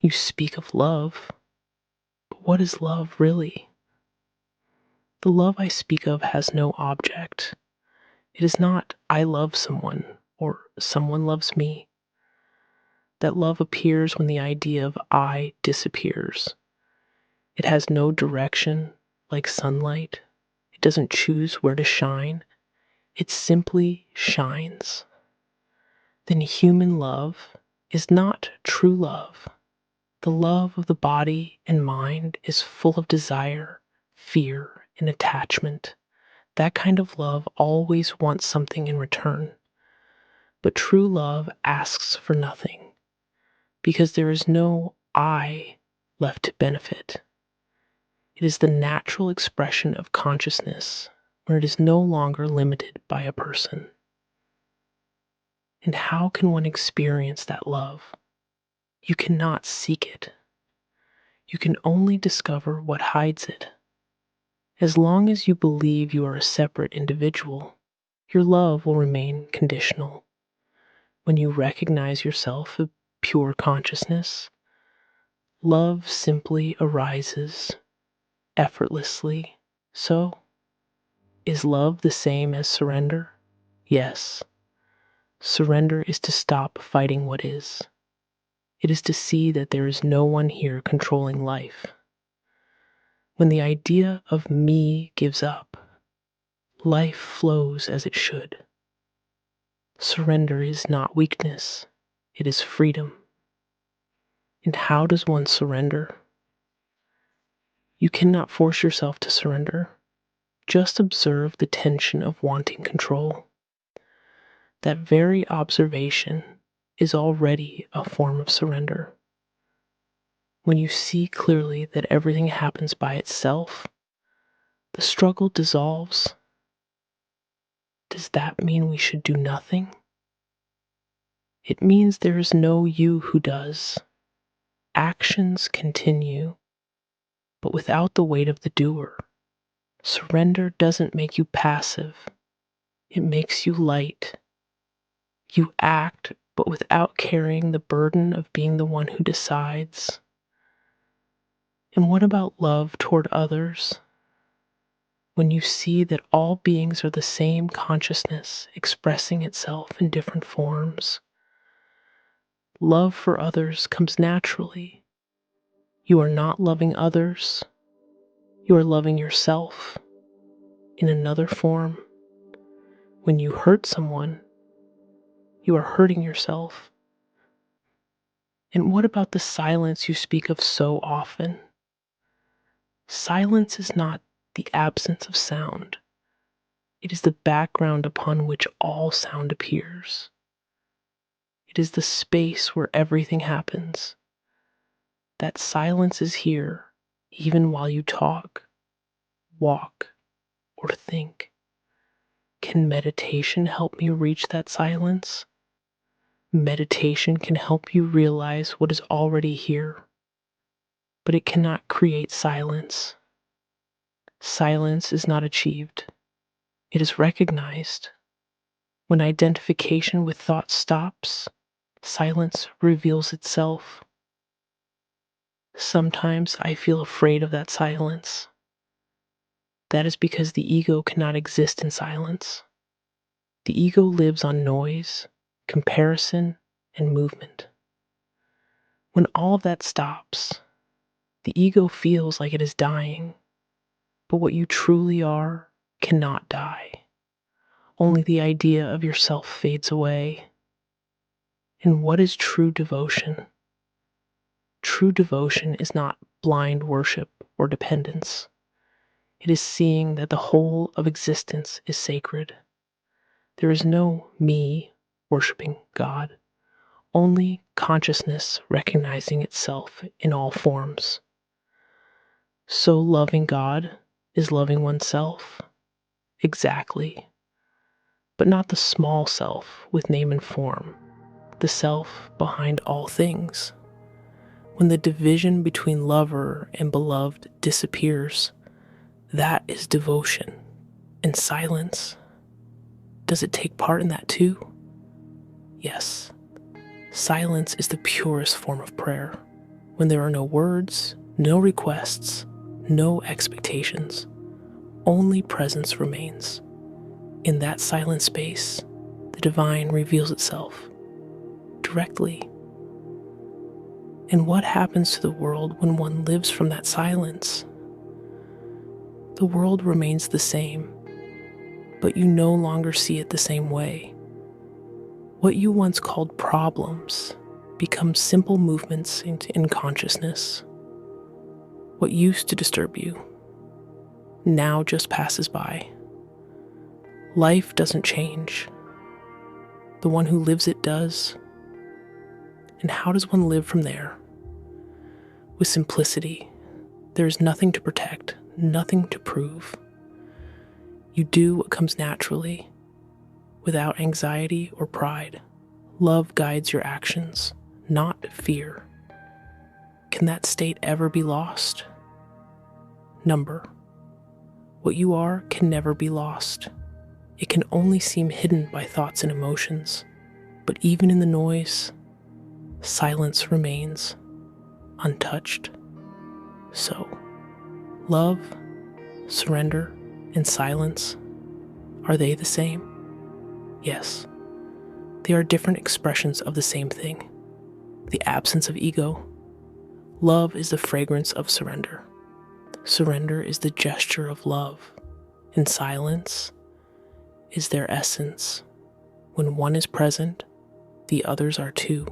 You speak of love, but what is love really? The love I speak of has no object. It is not I love someone or someone loves me. That love appears when the idea of I disappears. It has no direction like sunlight. It doesn't choose where to shine. It simply shines. Then human love is not true love. The love of the body and mind is full of desire, fear, and attachment. That kind of love always wants something in return. But true love asks for nothing because there is no I left to benefit. It is the natural expression of consciousness where it is no longer limited by a person. And how can one experience that love? You cannot seek it. You can only discover what hides it. As long as you believe you are a separate individual, your love will remain conditional. When you recognize yourself as pure consciousness, love simply arises effortlessly. So, is love the same as surrender? Yes. Surrender is to stop fighting what is. It is to see that there is no one here controlling life. When the idea of me gives up, life flows as it should. Surrender is not weakness, it is freedom. And how does one surrender? You cannot force yourself to surrender. Just observe the tension of wanting control. That very observation is already a form of surrender. When you see clearly that everything happens by itself, the struggle dissolves. Does that mean we should do nothing? It means there is no you who does. Actions continue, but without the weight of the doer. Surrender doesn't make you passive, it makes you light. You act, but without carrying the burden of being the one who decides. And what about love toward others? When you see that all beings are the same consciousness expressing itself in different forms, love for others comes naturally. You are not loving others, you are loving yourself in another form. When you hurt someone, you are hurting yourself. And what about the silence you speak of so often? Silence is not the absence of sound. It is the background upon which all sound appears. It is the space where everything happens. That silence is here even while you talk, walk, or think. Can meditation help me reach that silence? Meditation can help you realize what is already here, but it cannot create silence. Silence is not achieved, it is recognized. When identification with thought stops, silence reveals itself. Sometimes I feel afraid of that silence. That is because the ego cannot exist in silence. The ego lives on noise, comparison, and movement. When all of that stops, the ego feels like it is dying, but what you truly are cannot die. Only the idea of yourself fades away. And what is true devotion? True devotion is not blind worship or dependence. It is seeing that the whole of existence is sacred. There is no me worshiping God, only consciousness recognizing itself in all forms. So loving God is loving oneself? Exactly. But not the small self with name and form, the self behind all things. When the division between lover and beloved disappears, that is devotion. And silence, does it take part in that too? Yes. Silence is the purest form of prayer. when there are no words, no requests, no expectations. Only presence remains. In that silent space, the divine reveals itself directly. And what happens to the world when one lives from that silence? The world remains the same, but you no longer see it the same way. What you once called problems become simple movements in consciousness. What used to disturb you now just passes by. Life doesn't change. The one who lives it does. And how does one live from there? With simplicity. There is nothing to protect, nothing to prove. You do what comes naturally, without anxiety or pride. Love guides your actions, not fear. Can that state ever be lost? Number. What you are can never be lost. It can only seem hidden by thoughts and emotions. But even in the noise, silence remains untouched. So, love, surrender, and silence, are they the same? Yes. They are different expressions of the same thing, the absence of ego. Love is the fragrance of surrender. Surrender is the gesture of love, and silence is their essence. When one is present, the others are too.